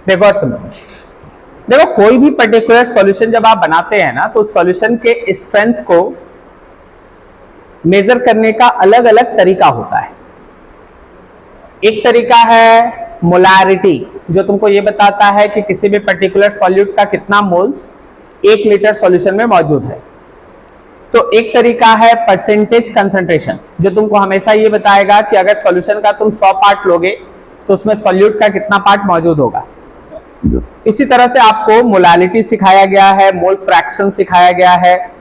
देखो और समझो, देखो कोई भी पर्टिकुलर सॉल्यूशन जब आप बनाते हैं ना, तो सॉल्यूशन के स्ट्रेंथ को मेजर करने का अलग अलग तरीका होता है। एक तरीका है मोलारिटी, जो तुमको ये बताता है कि किसी भी पर्टिकुलर सॉल्यूट का कितना मोल्स 1 लीटर सॉल्यूशन में मौजूद है। तो एक तरीका है परसेंटेज कंसंट्रेशन, जो तुमको हमेशा ये बताएगा कि अगर सॉल्यूशन का तुम 100 पार्ट लोगे तो उसमें सॉल्यूट का कितना पार्ट मौजूद होगा। इसी तरह से आपको मोलालिटी सिखाया गया है, मोल फ्रैक्शन सिखाया गया है।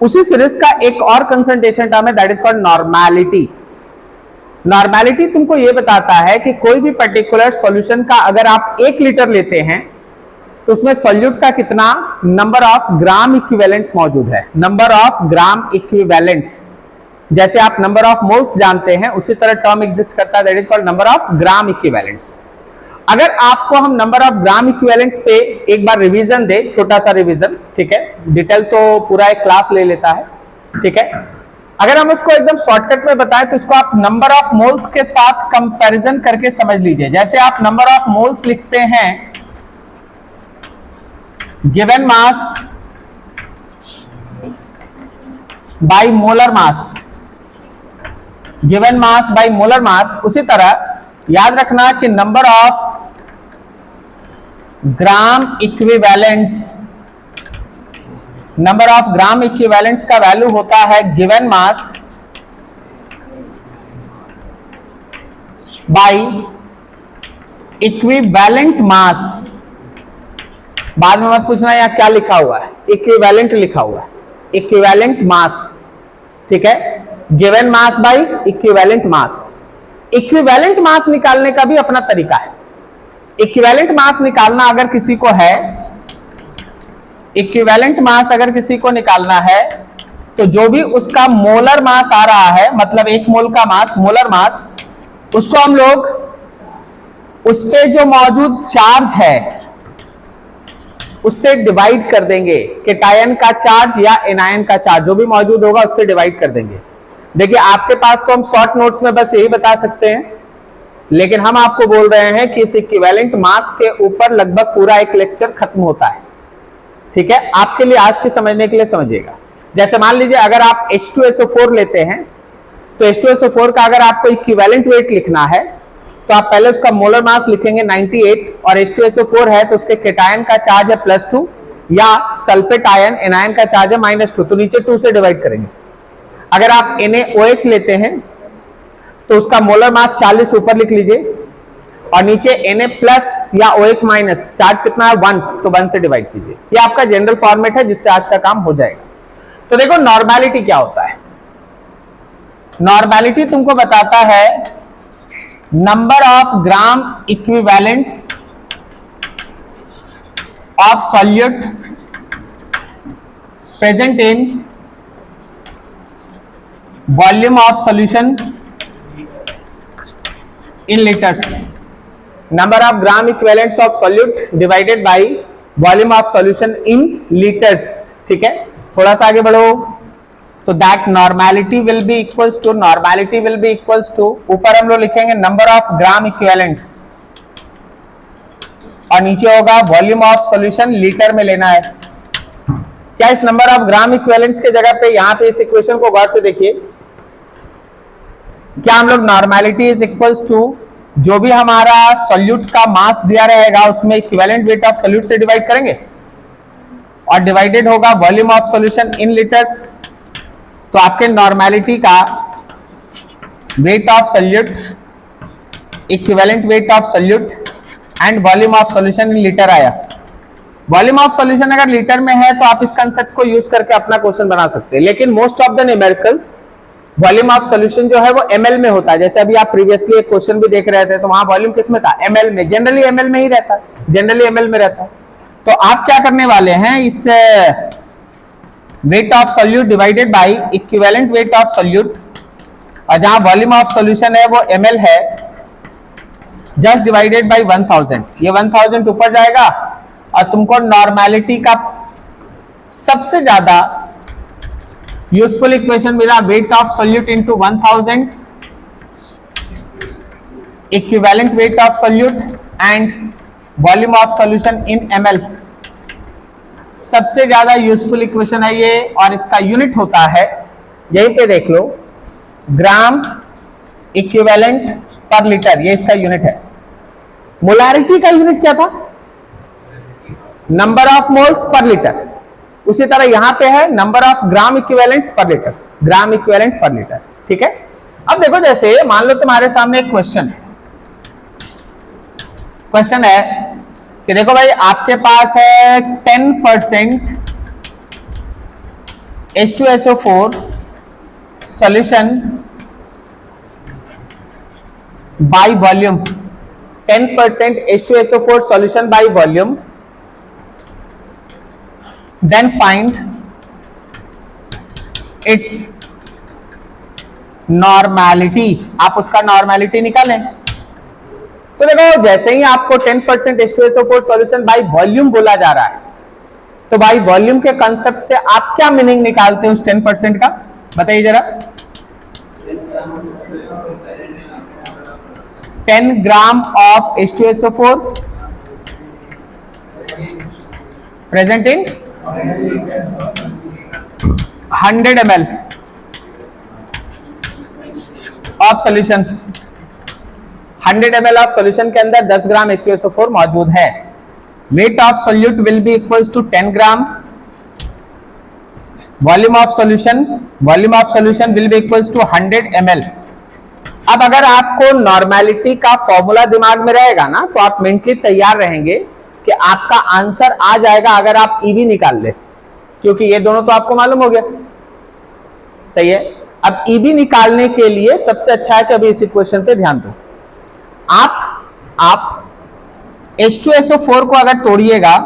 उसी सीरीज का एक और कंसंट्रेशन टर्म है, that is called normality. Normality तुमको ये बताता है कि कोई भी पर्टिकुलर सॉल्यूशन का अगर आप 1 लीटर लेते हैं तो उसमें सॉल्यूट का कितना नंबर ऑफ ग्राम इक्विवेलेंट्स मौजूद है। नंबर ऑफ ग्राम इक्विवेलेंट्स, जैसे आप नंबर ऑफ मोल्स जानते हैं उसी तरह टर्म एग्जिस्ट करता है, that is called number of gram equivalents. अगर आपको हम नंबर ऑफ ग्राम इक्विवेलेंट्स पे एक बार रिवीजन दे, छोटा सा रिवीजन, ठीक है, डिटेल तो पूरा एक क्लास ले लेता है, ठीक है। अगर हम उसको एकदम शॉर्टकट में बताएं तो इसको आप नंबर ऑफ मोल्स के साथ कंपैरिजन करके समझ लीजिए। जैसे आप नंबर ऑफ मोल्स लिखते हैं given mass by molar mass, given mass by molar mass, उसी तरह याद रखना कि number of gram equivalents, number of gram equivalents का वैल्यू होता है given mass by equivalent mass. बाद में मत पूछना यहाँ क्या लिखा हुआ है, इक्विवेलेंट लिखा हुआ है, इक्विवेलेंट मास, ठीक है। Given mass by equivalent mass. Equivalent mass निकालने का भी अपना तरीका है। इक्विवेलेंट मास निकालना अगर किसी को है, इक्विवेलेंट मास अगर किसी को निकालना है तो जो भी उसका मोलर मास आ रहा है, मतलब 1 मोल का मास, मोलर मास, उसको हम लोग उस पे जो मौजूद चार्ज है उससे डिवाइड कर देंगे। केटायन का चार्ज या एनायन का चार्ज जो भी मौजूद होगा उससे डिवाइड कर देंगे। देखिए आपके पास तो हम शॉर्ट नोट्स में बस यही बता सकते हैं, लेकिन हम आपको बोल रहे हैं कि इस इक्विवेलेंट मास के ऊपर लगभग पूरा एक लेक्चर खत्म होता है, ठीक है। आपके लिए आज के समझने के लिए समझिएगा। जैसे मान लीजिए अगर आप H2SO4 लेते हैं तो H2SO4 का अगर आपको इक्विवेलेंट वेट लिखना है तो आप पहले उसका मोलर मास लिखेंगे 98 और H2SO4 है तो उसके केटायन का चार्ज है +2 या सल्फेट आयन एनायन का चार्ज है -2, तो नीचे 2 से डिवाइड करेंगे। अगर आप NaOH लेते हैं तो उसका मोलर मास 40 ऊपर लिख लीजिए और नीचे Na+ या OH- चार्ज कितना है 1, तो 1 से डिवाइड कीजिए। ये आपका जनरल फॉर्मेट है जिससे आज का काम हो जाएगा। तो देखो नॉर्मेलिटी क्या होता है। नॉर्मेलिटी तुमको बताता है number of gram equivalents of solute present in volume of solution in litres. Number of gram equivalents of solute divided by volume of solution in litres, ठीक है। थोड़ा सा आगे बढ़ो तो that normality will be equals to, normality will be equals to, ऊपर हम लोग लिखेंगे नंबर ऑफ ग्राम इक्विवेलेंट्स और नीचे होगा वॉल्यूम ऑफ सॉल्यूशन, लीटर में लेना है। क्या इस नंबर ऑफ ग्राम इक्विवेलेंट्स के जगह पे यहां पे इस इक्वेशन को गौर से देखिए, क्या हम लोग नॉर्मेलिटी इज इक्वल्स टू जो भी हमारा सॉल्यूट का मास दिया रहेगा उसमें इक्विवेलेंट वेट ऑफ सॉल्यूट से डिवाइड करेंगे और डिवाइडेड होगा volume of solution in litres. तो आपके नॉर्मेलिटी का wait of solute, equivalent weight of solute and volume of solution in litre आया। वॉल्यूम ऑफ सॉल्यूशन अगर लीटर में है तो आप इस कंसेप्ट को यूज करके अपना क्वेश्चन बना सकते हैं, लेकिन most of the numericals volume of solution जो है वो ml में होता है। जैसे अभी आप प्रीवियसली एक क्वेश्चन भी देख रहे थे तो वहां वॉल्यूम किस में था, ml में, जनरली ml में ही रहता है, जनरली ml में रहता है। तो आप क्या करने वाले हैं, इस wait of solute divided by equivalent weight of solute और जहां वॉल्यूम ऑफ सॉल्यूशन है वो ml है, जस्ट डिवाइडेड बाय 1000। ये 1000 ऊपर जाएगा और तुमको नॉर्मेलिटी का सबसे ज्यादा यूजफुल इक्वेशन मिला, wait of solute into 1000 equivalent weight of solute and volume of solution in ml, सबसे ज्यादा यूजफुल इक्वेशन है ये, और इसका यूनिट होता है, यहीं पे देख लो, ग्राम इक्विवेलेंट पर लीटर, ये इसका यूनिट है। मोलारिटी का यूनिट क्या था? Number of moles per litre. उसी तरह यहां पे है नंबर ऑफ ग्राम इक्विवेलेंट्स पर लीटर, ग्राम इक्विवेलेंट पर लीटर, ठीक है। अब देखो, जैसे मान लो तुम्हारे सामने एक क्वेश्चन है कि देखो भाई, आपके पास है 10% H2SO4 solution by volume, 10% H2SO4 solution by volume, then find its normality, आप उसका नॉर्मैलिटी निकालें। तो देखो, जैसे ही आपको 10% H2SO4 सॉल्यूशन बाय वॉल्यूम बोला जा रहा है, तो बाय वॉल्यूम के कांसेप्ट से आप क्या मीनिंग निकालते हैं उस 10% का, बताइए जरा। 10 gram of H2SO4 present in 100 ml of solution, 100 ml of solution के अंदर 10 ग्राम H2SO4 मौजूद है। Weight of solute will be equals to 10 gram, volume of solution will be equals to 100 ml। अब अगर आपको नॉर्मैलिटी का फॉर्मूला दिमाग में रहेगा ना, तो आप मेंटली तैयार रहेंगे कि आपका आंसर आ जाएगा अगर आप ईबी निकाल ले, क्योंकि ये दोनों तो आपको मालूम हो गया, सही है। अब ईबी निकालने के लिए सबसे अच्छा है कि अभी इस इक्वेशन पे ध्यान दो। आप H2SO4 को अगर तोड़िएगा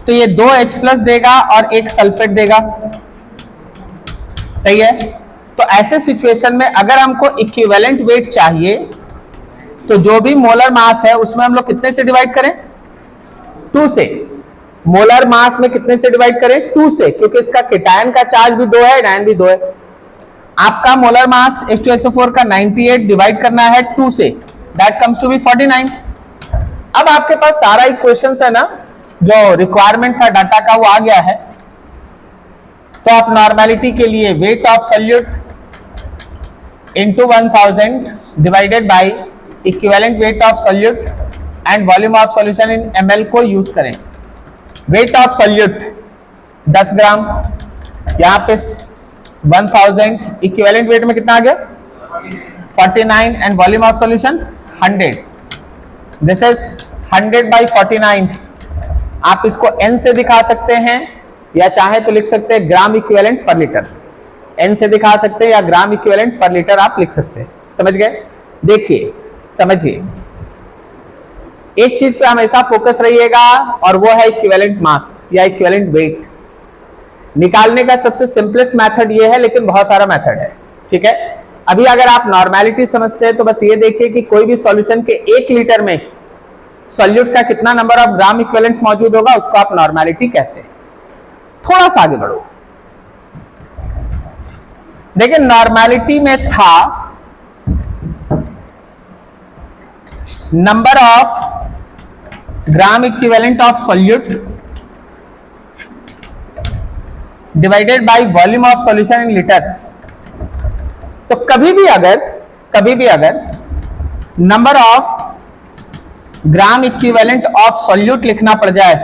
तो ये 2H+ देगा और एक सल्फेट देगा, सही है। तो ऐसे सिचुएशन में अगर हमको इक्विवेलेंट वेट चाहिए, तो जो भी मोलर मास है उसमें हम लोग कितने से डिवाइड करें? 2 से। मोलर मास में कितने से डिवाइड करें? 2 से, क्योंकि इसका केटायन का चार्ज भी 2 है, एनायन भी 2 है। आपका मोलर मास H2SO4 का 98 डिवाइड करना है 2 से, दैट कम्स टू बी 49। अब आपके पास सारा इक्वेशंस है ना, जो रिक्वायरमेंट था डाटा का, वो आ गया है। तो आप नॉर्मैलिटी के लिए wait of solute into 1000 divided by equivalent weight of solute and volume of solution in ml को यूज करें। वेट ऑफ सॉल्यूट 10 ग्राम, यहां पे 1000, इक्विवेलेंट वेट में कितना आ गया? 49, and volume of solution 100। This is 100 by 49। आप इसको n से दिखा सकते हैं, या चाहे तो लिख सकते हैं ग्राम इक्विवेलेंट पर लीटर। n से दिखा सकते हैं या ग्राम इक्विवेलेंट पर लीटर आप लिख सकते हैं। समझ गए? देखिए, समझिए, एक चीज पे हमेशा फोकस रहिएगा, और वो है इक्विवेलेंट मास या इक्विवेलेंट वेट निकालने का। सबसे सिंपलेस्ट मेथड ये है, लेकिन बहुत सारा मेथड है, ठीक है। अभी अगर आप नॉर्मैलिटी समझते हैं तो बस ये देखिए कि कोई भी सॉल्यूशन के 1 लीटर में सॉल्यूट का कितना नंबर ऑफ ग्राम इक्विवेलेंट्स मौजूद होगा, उसको आप नॉर्मैलिटी कहते हैं। थोड़ा सा आगे बढ़ो, देखिए नॉर्मैलिटी में था number of gram equivalent of solute divided by volume of solution in litre. तो कभी भी अगर number of gram equivalent of solute लिखना पड़ जाए,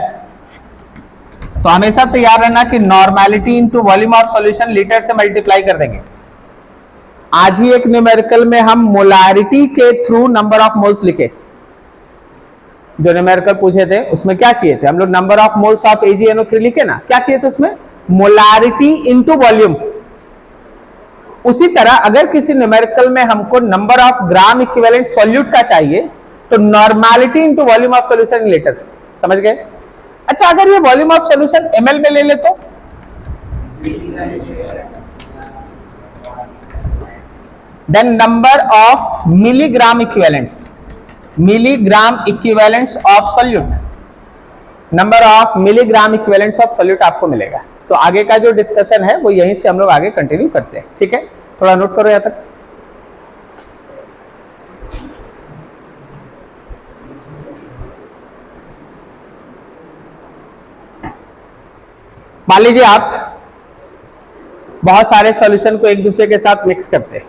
तो हमेशा तैयार रहना कि normality into volume of solution litre से मल्टीप्लाई कर देंगे। आज ही एक न्यूमेरिकल में हम मोलारिटी के थ्रू नंबर ऑफ मोल्स लिखे, जो न्यूमेरिकल पूछे थे उसमें क्या किए थे हम लोग? Number of moles of AgNO3 लिखे ना, क्या किए थे उसमें? Molarity into volume. उसी तरह अगर किसी न्यूमेरिकल में हमको number of gram equivalent solute का चाहिए, तो normality into volume of solution in litre. समझ गए? अच्छा, अगर ये वॉल्यूम ऑफ सॉल्यूशन ml में ले ले तो then number of milligram equivalents of solute, number of milligram equivalents of solute आपको मिलेगा। तो आगे का जो डिस्कशन है वो यहीं से हम लोग आगे कंटिन्यू करते हैं, ठीक है। थोड़ा नोट करो यहां तक। मान लीजिए आप बहुत सारे सॉल्यूशन को एक दूसरे के साथ मिक्स करते हैं।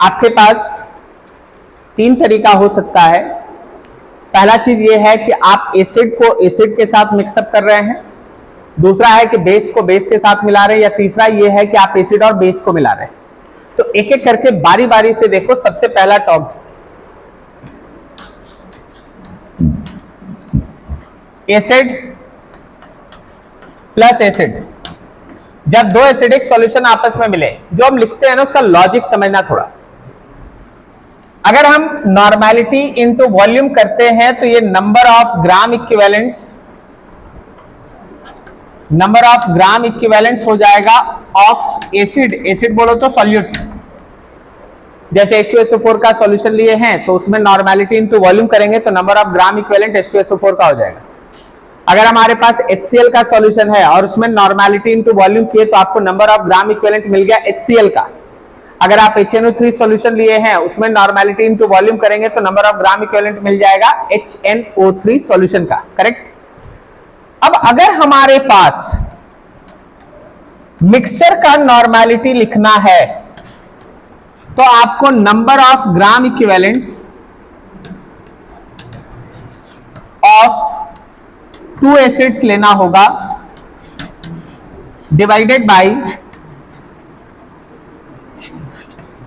आपके पास 3 तरीका हो सकता है। पहला चीज ये है कि आप एसिड को एसिड के साथ मिक्सअप कर रहे हैं, दूसरा है कि बेस को बेस के साथ मिला रहे हैं, या तीसरा ये है कि आप एसिड और बेस को मिला रहे हैं। तो एक एक करके बारी बारी से देखो। सबसे पहला टर्म एसिड प्लस एसिड। जब 2 एसिडिक सॉल्यूशन आपस में मिले, जो हम लिखते हैं ना उसका लॉजिक समझना थोड़ा। अगर हम नॉर्मेलिटी इनटू वॉल्यूम करते हैं तो ये नंबर ऑफ ग्राम इक्विवेलेंट्स हो जाएगा ऑफ एसिड। एसिड बोलो तो सॉल्यूट। जैसे H2SO4 का सॉल्यूशन लिए हैं तो उसमें नॉर्मेलिटी इनटू वॉल्यूम करेंगे तो number of gram equivalent H2SO4 का हो जाएगा। अगर हमारे पास HCl का सॉल्यूशन है और उसमें नॉर्मेलिटी इनटू वॉल्यूम किए तो आपको नंबर ऑफ ग्राम इक्विवेलेंट मिल गया HCl का। अगर आप HNO3 सॉल्यूशन लिए हैं उसमें नॉर्मेलिटी इनटू वॉल्यूम करेंगे तो नंबर ऑफ ग्राम इक्विवेलेंट मिल जाएगा HNO3 सॉल्यूशन का। करेक्ट। अब अगर हमारे पास मिक्सचर का नॉर्मेलिटी लिखना है तो आपको number of gram equivalents of 2 acids लेना होगा divided by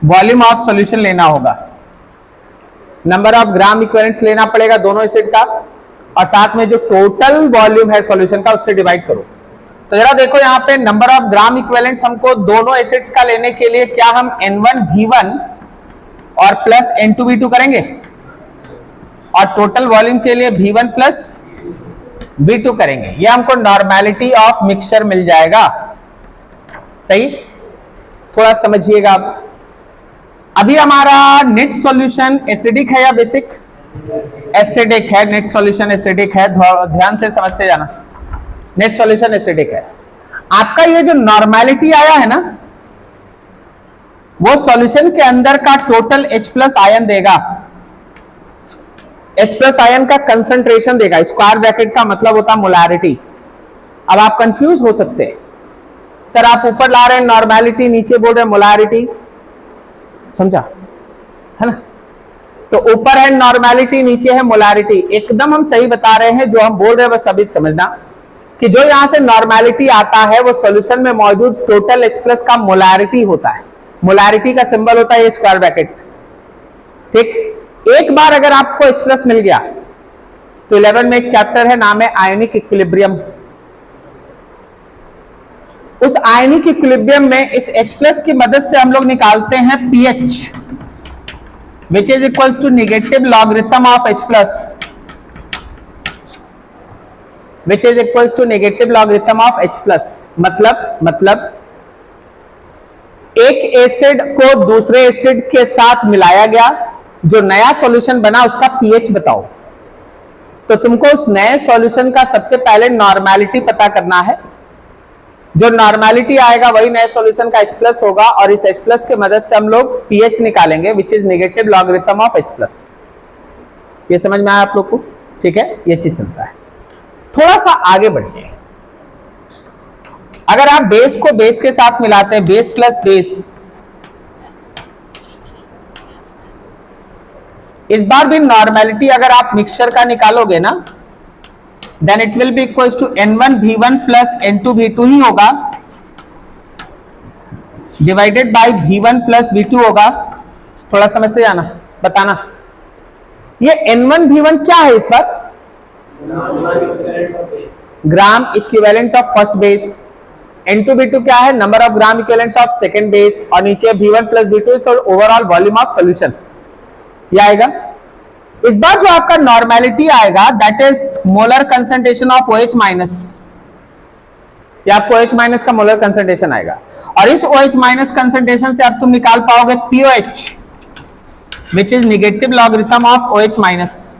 volume of solution लेना होगा। नंबर ऑफ ग्राम इक्विवेलेंट्स लेना पड़ेगा दोनों एसिड का, और साथ में जो टोटल वॉल्यूम है सॉल्यूशन का उससे डिवाइड करो। तो जरा देखो यहां पे नंबर ऑफ ग्राम इक्विवेलेंट्स हमको दोनों एसिड्स का लेने के लिए क्या हम N1V1 और प्लस N2V2 करेंगे, और टोटल वॉल्यूम के लिए V1 प्लस V2 करेंगे। ये हमको नॉर्मेलिटी ऑफ मिक्सचर मिल जाएगा। सही, थोड़ा समझिएगा। अभी हमारा नेट सॉल्यूशन एसिडिक है या बेसिक? एसिडिक है। नेट सॉल्यूशन एसिडिक है, ध्यान से समझते जाना। नेट सॉल्यूशन एसिडिक है। आपका ये जो नॉर्मेलिटी आया है ना, वो सॉल्यूशन के अंदर का टोटल H+ आयन देगा। H+ आयन का कंसंट्रेशन देगा। स्क्वायर ब्रैकेट का मतलब होता है मोलैरिटी। अब आप कंफ्यूज हो सकते हैं, सर आप ऊपर ला रहे हैं नॉर्मेलिटी, नीचे बोल रहे हैं मोलैरिटी। समझा है ना? तो ऊपर है नॉर्मेलिटी, नीचे है मोलैरिटी। एकदम हम सही बता रहे हैं। जो हम बोल रहे हैं बस अभी समझना कि जो यहां से नॉर्मेलिटी आता है वो सॉल्यूशन में मौजूद टोटल H+ का मोलैरिटी होता है। मोलैरिटी का सिंबल होता है ये स्क्वायर ब्रैकेट। ठीक। एक बार अगर आपको H+ मिल गया तो 11 में एक चैप्टर है, नाम है आयनिक इक्विलिब्रियम। उस आयनिक इक्विलिब्रियम में इस H+ की मदद से हम लोग निकालते हैं pH, which is equals to negative logarithm of H+, which is equals to negative logarithm of H+। मतलब एक एसिड को दूसरे एसिड के साथ मिलाया गया, जो नया सॉल्यूशन बना उसका pH बताओ। तो तुमको उस नए सॉल्यूशन का सबसे पहले नॉर्मेलिटी पता करना है। जो नॉर्मेलिटी आएगा वही नए सॉल्यूशन का H+ होगा, और इस H+ के मदद से हम लोग pH निकालेंगे, which is negative logarithm of H+। ये समझ में आया आप लोग को? ठीक है, ये चीज चलता है। थोड़ा सा आगे बढ़िए। अगर आप बेस को बेस के साथ मिलाते हैं, बेस प्लस बेस, इस बार भी नॉर्मेलिटी अगर आप मिक्सचर का निकालोगे ना, then it will be equals to N1V1 plus N2V2 ही होगा, divided bye V1 plus V2 होगा। थोड़ा समझते जाना, बताना ये N1V1 क्या है इस बार? Gram equivalent of first base. N2V2 क्या है? Number of gram equivalents of second base, और नीचे V1 प्लस V2 तो ओवरऑल वॉल्यूम ऑफ सॉल्यूशन ये आएगा। इस बार जो आपका नॉर्मेलिटी आएगा that is molar concentration of OH minus. ये आपको OH माइनस का मोलर कंसंट्रेशन आएगा, और इस OH माइनस कंसंट्रेशन से अब तुम निकाल पाओगे POH, which is negative logarithm of OH minus.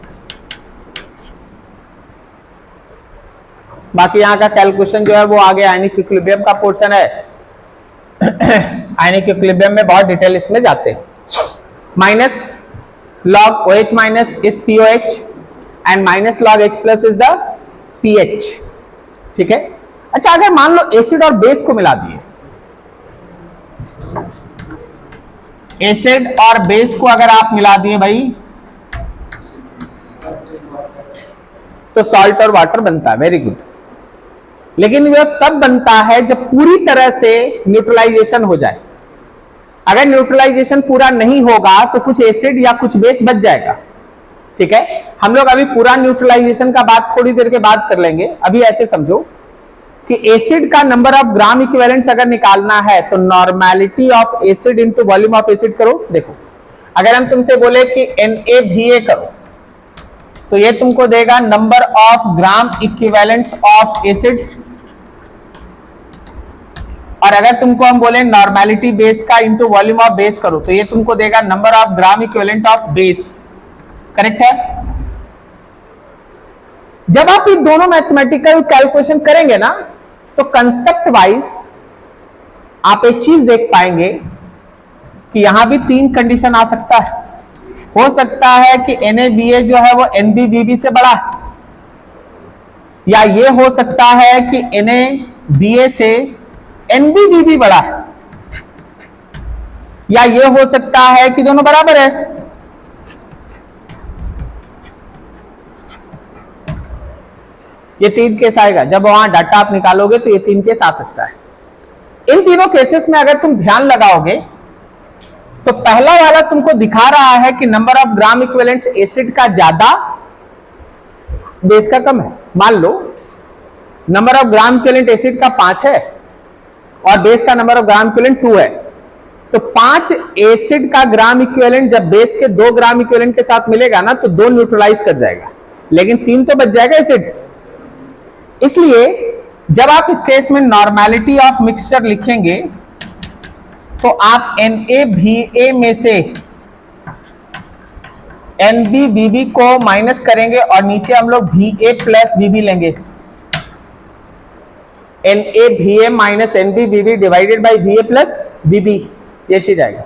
बाकी यहाँ का कैलकुलेशन जो है वो आगे आयनिक इक्विलिब्रियम का पोर्शन है। आयनिक इक्विलिब्रियम में बहुत डिटेल इसमें जाते हैं। Minus log OH minus is POH and minus log H plus is the pH। ठीक है, अच्छा, अगर मान लो एसिड और बेस को मिला दिए, एसिड और बेस को अगर आप मिला दिए भाई, तो सॉल्ट और वाटर बनता है। Very good. लेकिन वह तब बनता है जब पूरी तरह से न्यूट्रलाइजेशन हो जाए। अगर न्यूट्रलाइजेशन पूरा नहीं होगा तो कुछ एसिड या कुछ बेस बच जाएगा। ठीक है, हम लोग अभी पूरा न्यूट्रलाइजेशन का बात थोड़ी देर के बाद कर लेंगे। अभी ऐसे समझो कि एसिड का नंबर ऑफ ग्राम इक्विवेलेंट्स अगर निकालना है तो normality of acid into volume of acid करो। देखो, अगर हम तुमसे बोले कि NaVA करो तो ये तुमको देगा number of gram equivalents of acid, और अगर तुमको हम बोले नॉर्मेलिटी बेस का इंटू वॉल्यूम ऑफ बेस करो तो ये तुमको देगा number of gram equivalent of base. Correct है? जब आप ये दोनों मैथमेटिकल कैलकुलेशन करेंगे ना तो कंसेप्ट वाइज आप एक चीज देख पाएंगे कि यहां भी 3 कंडीशन आ सकता है। हो सकता है कि NaVA जो है वो NbVB से बड़ा है, या ये हो सकता है कि NaVA से NbVB बड़ा है, या ये हो सकता है कि दोनों बराबर है। ये 3 केस आएगा। जब वहां डाटा आप निकालोगे तो ये 3 केस आ सकता है। इन तीनों केसेस में अगर तुम ध्यान लगाओगे तो पहला वाला तुमको दिखा रहा है कि number of gram equivalents acid का ज्यादा, बेस का कम है। मान लो number of gram equivalent acid का 5 है और बेस का नंबर ऑफ ग्राम इक्विवेलेंट 2 है, तो 5 एसिड का ग्राम इक्विवेलेंट जब बेस के 2 ग्राम इक्विवेलेंट के साथ मिलेगा ना तो 2 न्यूट्रलाइज कर जाएगा, लेकिन 3 तो बच जाएगा एसिड। इसलिए जब आप इस केस में नॉर्मेलिटी ऑफ मिक्सचर लिखेंगे तो आप NaVA में से NbVB को माइनस करेंगे और नीचे हम लोग VA प्लस VB लेंगे। NaVA minus NbVB divided by VA plus VB, ये चीज आएगा।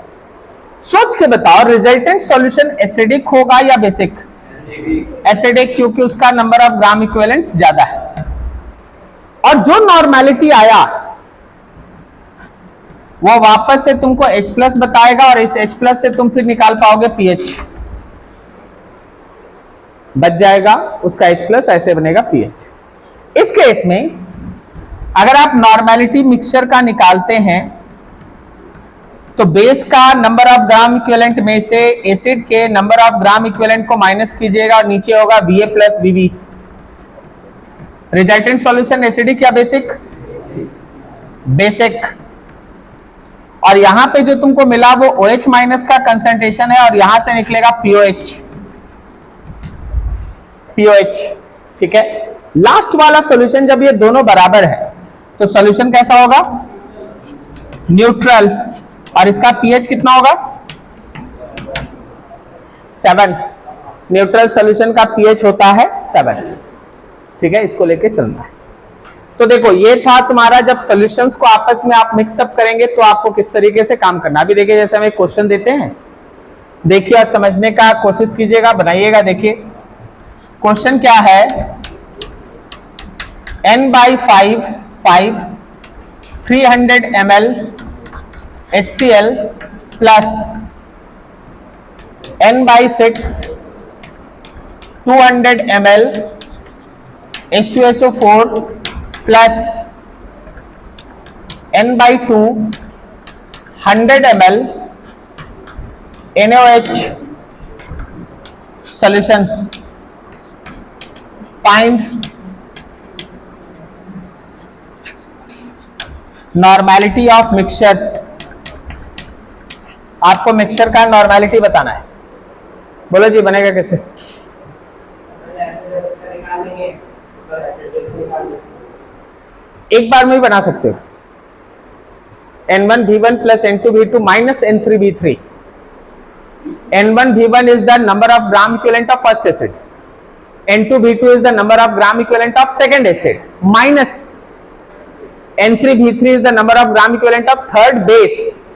सोच के बताओ रिजल्टेंट सॉल्यूशन एसिडिक होगा या बेसिक? एसिडिक, क्योंकि उसका नंबर ऑफ ग्राम इक्विवेलेंट्स ज्यादा है। और जो नॉर्मेलिटी आया वो वापस से तुमको H प्लस बताएगा और इस H प्लस से तुम फिर निकाल पाओगे pH, बच जाएगा उसका H प्लस, ऐसे बनेगा pH। इस केस में अगर आप नॉर्मेलिटी मिक्सचर का निकालते हैं तो बेस का नंबर ऑफ ग्राम इक्विवेलेंट में से एसिड के नंबर ऑफ ग्राम इक्विवेलेंट को माइनस कीजिएगा और नीचे होगा VA plus VB। Resultant solution acidic या बेसिक? बेसिक। और यहां पे जो तुमको मिला वो OH माइनस का कंसंट्रेशन है और यहां से निकलेगा POH। ठीक है, लास्ट वाला सॉल्यूशन जब ये दोनों बराबर है तो सॉल्यूशन कैसा होगा? न्यूट्रल। और इसका pH कितना होगा? 7। न्यूट्रल सॉल्यूशन का pH होता है 7। ठीक है, इसको लेके चलना है। तो देखो, ये था तुम्हारा जब सॉल्यूशंस को आपस में आप मिक्सअप करेंगे तो आपको किस तरीके से काम करना। अभी देखिए, जैसे हम एक क्वेश्चन देते हैं, देखिए और समझने का कोशिश कीजिएगा, बनाइएगा। देखिए क्वेश्चन क्या है, N/5 300 ml HCl plus N/6 200 ml H2SO4 plus N/2 100 ml NaOH solution। Find normality of mixture. आपको मिक्सचर का नॉर्मेलिटी बताना है। बोलो जी, बनेगा कैसे? एक बार में ही बना सकते हो। N1V1 plus N2V2 minus N3V3। N1V1 is the number of gram equivalent of first acid, N2V2 is the number of gram equivalent of second acid, minus N3V3 is the number of gram equivalent of third base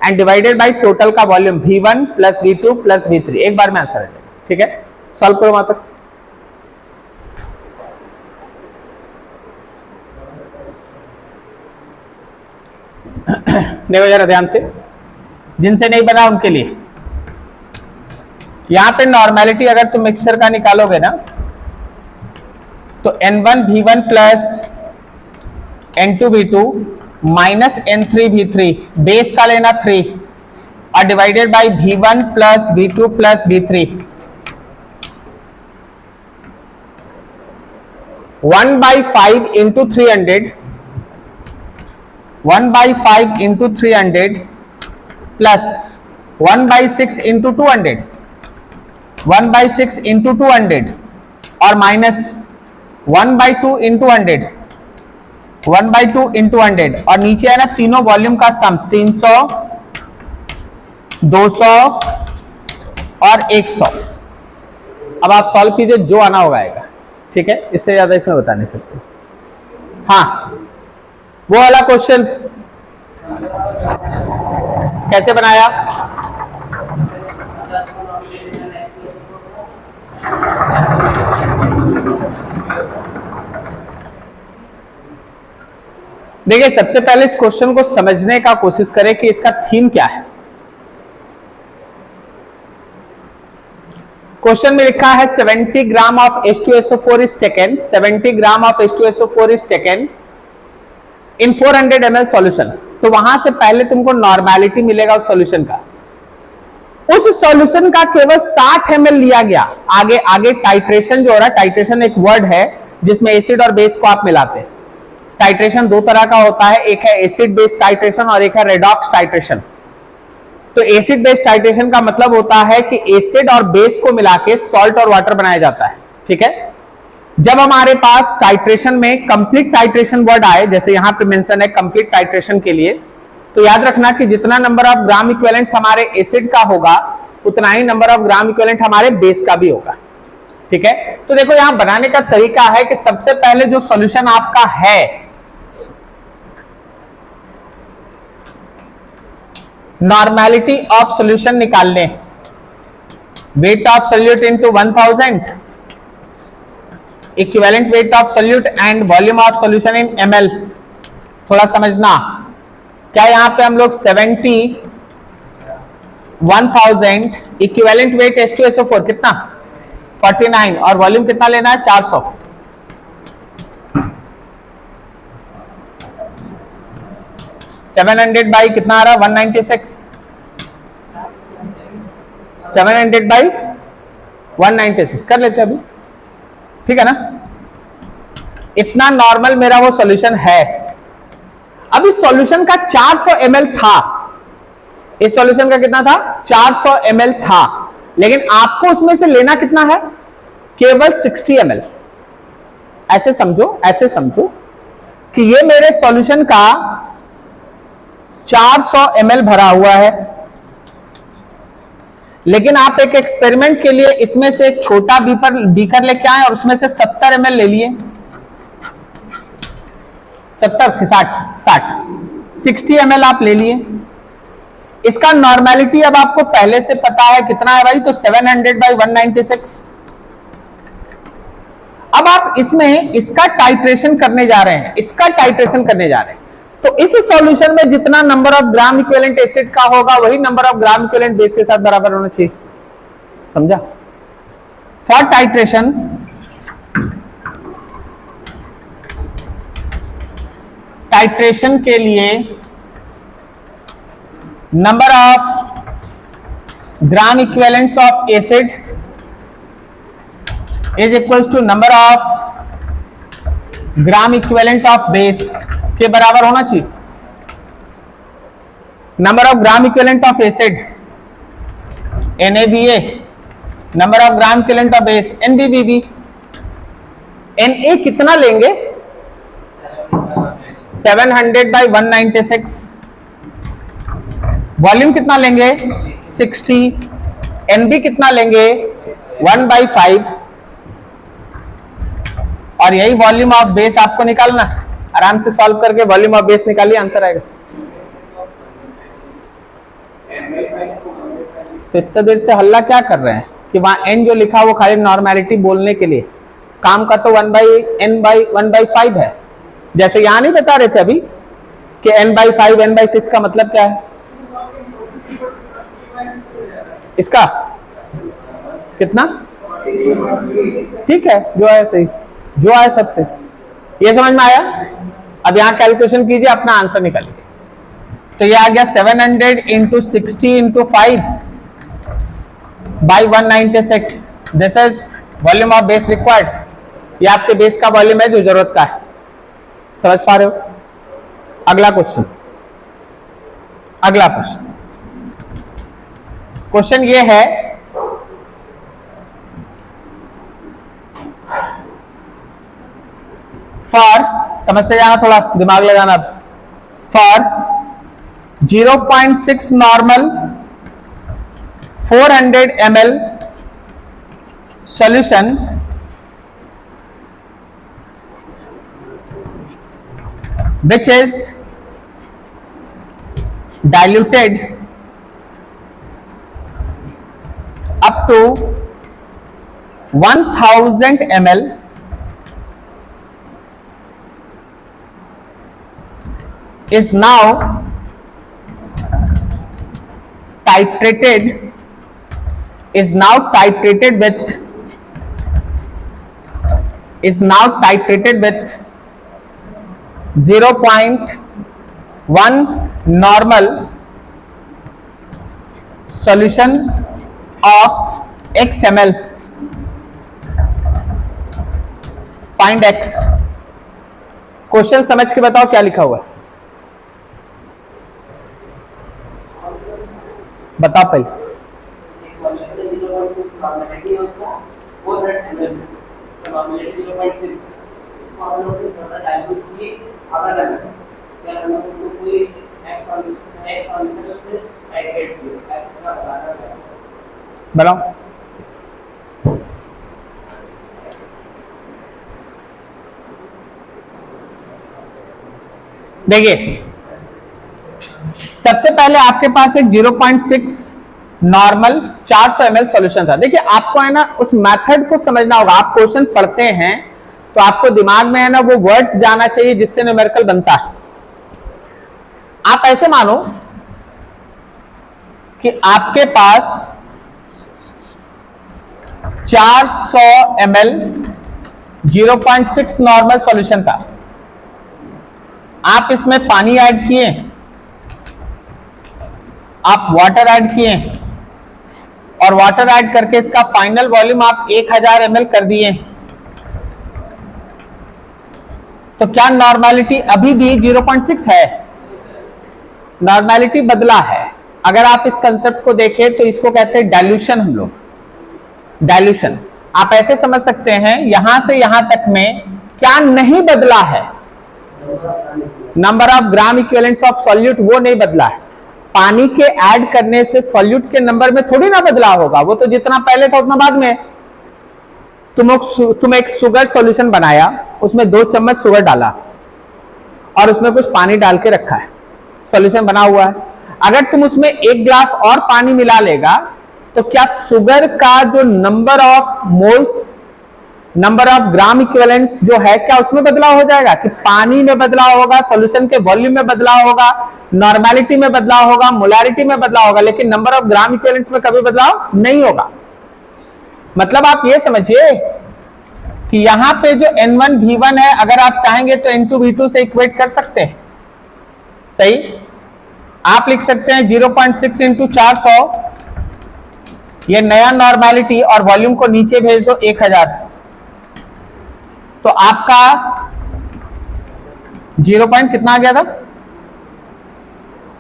and divided by total का volume V1 plus V2 plus V3। एक बार में answer आ जाएगा। ठीक है, solve करो वहां तक। देखो जरा ध्यान से, जिनसे नहीं बना उनके लिए, यहां पे नॉर्मेलिटी अगर तुम मिक्सचर का निकालोगे ना तो N1V1 plus N2V2 minus N3V3, base का लेना 3 और divided by V1 plus V2 plus V3, 1/5 into 300, 1/5 into 300 plus 1/6 into 200, 1/6 into 200 और माइनस 1/2 इंटू 100, 1/2 इंटू 100 और नीचे है ना तीनों वॉल्यूम का सम 300, 200 और 100। अब आप सॉल्व कीजिए, जो आना होगा आएगा, ठीक है, इससे ज्यादा इसमें बता नहीं सकते। हाँ, वो वाला क्वेश्चन कैसे बनाया? देखिए, सबसे पहले इस क्वेश्चन को समझने का कोशिश करें कि इसका थीम क्या है। क्वेश्चन में लिखा है 70 ग्राम of H2SO4 is taken, 70 gram of H2SO4 is taken in 400 ml solution. तो वहां से पहले तुमको नॉर्मेलिटी मिलेगा उस सॉल्यूशन का। उस सॉल्यूशन का केवल 60 ml लिया गया। आगे आगे टाइट्रेशन जो हो रहा है, टाइट्रेशन एक वर्ड है जिसमें एसिड और बेस को आप मिलाते हैं। टाइट्रेशन दो तरह का होता है, एक है एसिड बेस्ड टाइट्रेशन और एक है रेडॉक्स टाइट्रेशन। तो एसिड बेस्ड टाइट्रेशन का मतलब होता है कि एसिड और बेस को मिला के सॉल्ट और वाटर बनाया जाता है, ठीक है। जब हमारे पास टाइट्रेशन में कंप्लीट टाइट्रेशन वर्ड आए, जैसे यहां पे मेंशन है कंप्लीट टाइट्रेशन के लिए, तो याद रखना कि जितना नंबर ऑफ ग्राम इक्विवेलेंट हमारे एसिड का होगा उतना ही नंबर ऑफ ग्राम इक्विवेलेंट हमारे बेस का भी होगा, ठीक है। तो देखो यहां बनाने का तरीका है कि सबसे पहले जो सॉल्यूशन आपका है नॉर्मेलिटी ऑफ सॉल्यूशन निकाल लें। Wait of solute into 1000, equivalent weight of solute and volume of solution in ml। थोड़ा समझना, क्या यहां पे हम लोग 70 1000 इक्विवेलेंट वेट H2SO4 कितना 49 और वॉल्यूम कितना लेना है 400। सेवन 700 बाई कितना आ रहा है 196, 700 बाई 196 कर लेते अभी, ठीक है ना। इतना नॉर्मल मेरा वो सॉल्यूशन है। अब इस सॉल्यूशन का 400 ml था, इस सॉल्यूशन का कितना था 400 ml था, लेकिन आपको उसमें से लेना कितना है केवल 60 ml। ऐसे समझो कि ये मेरे सॉल्यूशन का 400 ml भरा हुआ है, लेकिन आप एक एक्सपेरिमेंट के लिए इसमें से एक छोटा बीकर लेके आए और उसमें से 70 ml ले लिए, 60 ml आप ले लिए। इसका नॉर्मेलिटी अब आपको पहले से पता है कितना है भाई, तो 700 बाई 196। अब आप इसमें इसका टाइट्रेशन करने जा रहे हैं, तो इस सॉल्यूशन में जितना number of gram equivalent acid का होगा वही number of gram equivalent base के साथ बराबर होना चाहिए, समझा। फॉर टाइट्रेशन के लिए number of gram equivalents of acid is equals to number of gram equivalent of base के बराबर होना चाहिए। Number of gram equivalent of acid NaBA, number of gram equivalent of base NbBb। Na कितना लेंगे 700 by 196, volume कितना लेंगे 60, Nb कितना लेंगे 1/5 और यही वॉल्यूम ऑफ बेस आपको निकालना है। आराम से सॉल्व करके वॉल्यूम ऑफ बेस निकालिए, आंसर आएगा। तो इतना देर से हल्ला क्या कर रहे हैं कि वहां n जो लिखा वो खाली नॉर्मेलिटी बोलने के लिए, काम का तो 1/n/1/5 है। जैसे यहां नहीं बता रहे थे अभी कि n/5 n/6 का मतलब क्या है इसका? कितना? ठीक है, जो आया सही, जो आया सबसे। ये समझ में आया? अब यहां कैलकुलेशन कीजिए, अपना आंसर निकालिए। तो ये आ गया 700 into 60 into 5 by 196। This is volume of base required. ये आपके बेस का वॉल्यूम है जो जरूरत का है। समझ पा रहे हो? अगला क्वेश्चन, अगला क्वेश्चन, क्वेश्चन ये है फॉर, समझते जाना, थोड़ा दिमाग लगाना। For 0.6 normal 400 ml solution which is diluted up to 1000 ml is now titrated with 0.1 normal solution of x ml. Find x. Question समझ के बताओ क्या लिखा हुआ है, बताओ पहले। बनाओ। देखिए, सबसे पहले आपके पास एक 0.6 नॉर्मल 400 ml सॉल्यूशन था। देखिए, आपको है ना उस मेथड को समझना होगा। आप क्वेश्चन पढ़ते हैं तो आपको दिमाग में है ना वो वर्ड्स जाना चाहिए जिससे न्यूमेरिकल बनता है। आप ऐसे मानो कि आपके पास 400 ml 0.6 नॉर्मल सॉल्यूशन था। आप इसमें पानी ऐड किए, आप वाटर ऐड किए, और वाटर ऐड करके इसका फाइनल वॉल्यूम आप 1000 ml कर दिए। तो क्या नॉर्मेलिटी अभी भी 0.6 है? नॉर्मेलिटी बदला है। अगर आप इस कंसेप्ट को देखें तो इसको कहते हैं डाइल्यूशन। हम लोग डाइल्यूशन आप ऐसे समझ सकते हैं, यहां से यहां तक में क्या नहीं बदला है? Number of gram equivalents of solute वो नहीं बदला है। पानी के ऐड करने से सॉल्यूट के नंबर में थोड़ी ना बदलाव होगा, वो तो जितना पहले था उतना बाद में। तुम एक शुगर सॉल्यूशन बनाया, उसमें 2 चम्मच शुगर डाला और उसमें कुछ पानी डाल के रखा है, सॉल्यूशन बना हुआ है। अगर तुम उसमें 1 ग्लास और पानी मिला लेगा तो क्या शुगर का जो number of moles, number of gram equivalents जो है, क्या उसमें बदलाव हो जाएगा? कि पानी में बदलाव होगा, सॉल्यूशन के वॉल्यूम में बदलाव होगा, नॉर्मेलिटी में बदलाव होगा, मोलारिटी में बदलाव होगा, लेकिन नंबर ऑफ ग्राम इक्विवेलेंट्स में कभी बदलाव नहीं होगा। मतलब आप ये समझिए कि यहां पे जो N1 V1 है, अगर आप चाहेंगे तो N2 V2 से इक्वेट कर सकते हैं। सही, आप लिख सकते हैं 0.6 इंटू 400, ये नया नॉर्मेलिटी, और वॉल्यूम को नीचे भेज दो 1000, तो आपका 0. कितना आ गया था?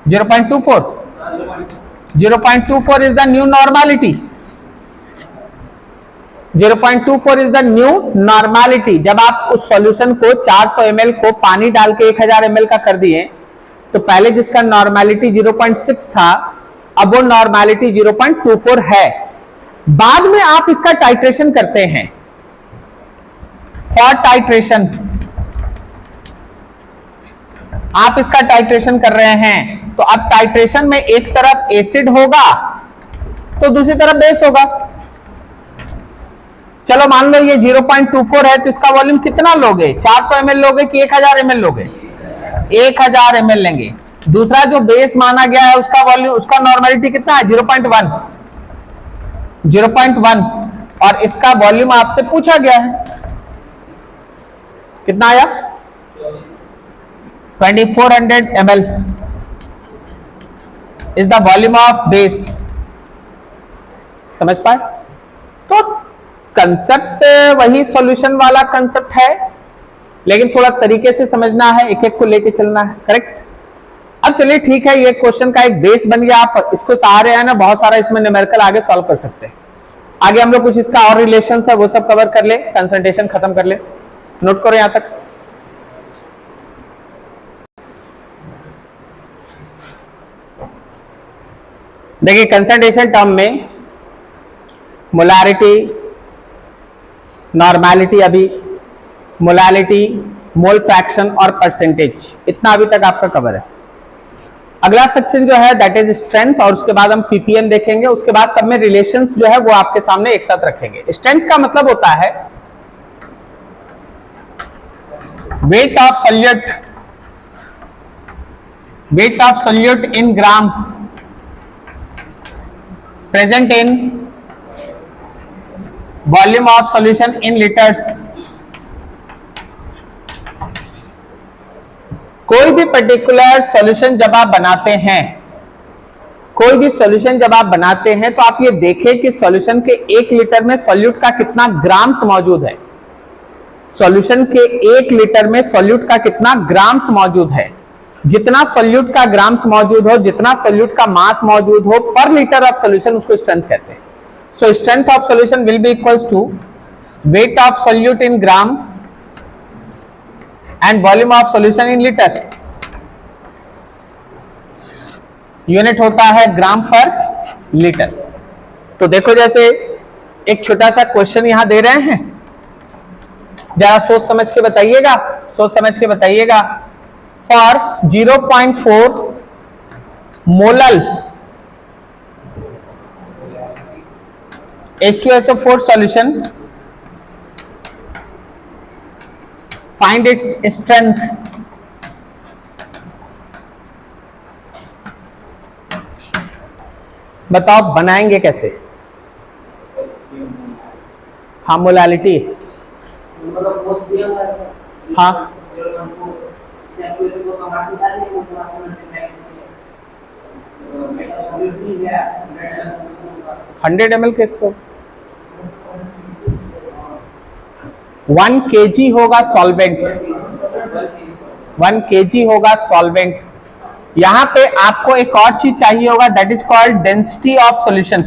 0.24। 0.24 is the new normality. 0.24 is the new normality. जब आप उस सॉल्यूशन को 400 ml को पानी डाल के 1000 ml का कर दिए, तो पहले जिसका नॉर्मेलिटी 0.6 था, अब वो नॉर्मेलिटी 0.24 है। बाद में आप इसका टाइट्रेशन करते हैं। फॉर टाइट्रेशन आप इसका टाइट्रेशन कर रहे हैं, तो अब टाइट्रेशन में एक तरफ एसिड होगा तो दूसरी तरफ बेस होगा। चलो मान लो ये 0.24 है, तो इसका वॉल्यूम कितना लोगे? 400 ml लोगे कि 1000 ml लोगे? 1000 ml लेंगे। दूसरा जो बेस माना गया है उसका वॉल्यूम, उसका नॉर्मेलिटी कितना है 0.1, 0.1, और इसका वॉल्यूम आपसे पूछा गया है कितना आया 2400 ml is the volume of base. समझ पाए? तो कंसेप्ट वही सॉल्यूशन वाला कंसेप्ट है, लेकिन थोड़ा तरीके से समझना है, एक एक को लेके चलना है। करेक्ट? अब चलिए ठीक है, ये क्वेश्चन का एक बेस बन गया। आप इसको सहारे है ना बहुत सारा इसमें न्यूमेरिकल आगे सॉल्व कर सकते हैं। आगे हम लोग कुछ इसका और रिलेशन है वो सब कवर कर ले, कंसंट्रेशन खत्म कर ले। नोट करो यहां तक। देखिए कंसंट्रेशन टर्म में मोलारिटी, नॉर्मेलिटी, अभी मोलालिटी, मोल फ्रैक्शन और परसेंटेज, इतना अभी तक आपका कवर है। अगला सेक्शन जो है दैट इज स्ट्रेंथ, और उसके बाद हम पीपीएम देखेंगे। उसके बाद सब में रिलेशंस जो है वो आपके सामने एक साथ रखेंगे। स्ट्रेंथ का मतलब होता है weight of solute, wait of solute in gram present in volume of solution in litres. कोई भी पर्टिकुलर सॉल्यूशन जब आप बनाते हैं, कोई भी सॉल्यूशन जब आप बनाते हैं तो आप ये देखें कि सॉल्यूशन के 1 लीटर में सॉल्यूट का कितना ग्राम्स मौजूद है। सॉल्यूशन के 1 लीटर में सॉल्यूट का कितना ग्राम्स मौजूद है। जितना सॉल्यूट का ग्राम्स मौजूद हो, जितना सॉल्यूट का मास मौजूद हो पर लीटर ऑफ सॉल्यूशन, उसको स्ट्रेंथ कहते हैं। So strength of solution will be equals to weight of solute in gram and volume of solution in liter। Unit होता है ग्राम पर लीटर। तो देखो जैसे एक छोटा सा क्वेश्चन यहां दे रहे हैं, जरा सोच समझ के बताइएगा, सोच समझ के बताइएगा। For 0.4 molal H2SO4 solution, find its strength। बताओ बनाएंगे कैसे? हाँ मोलालिटी, हाँ 100 ml के इसको 1 kg होगा सॉल्वेंट, 1 kg होगा सॉल्वेंट। यहां पे आपको एक और चीज चाहिए होगा that is called density of solution,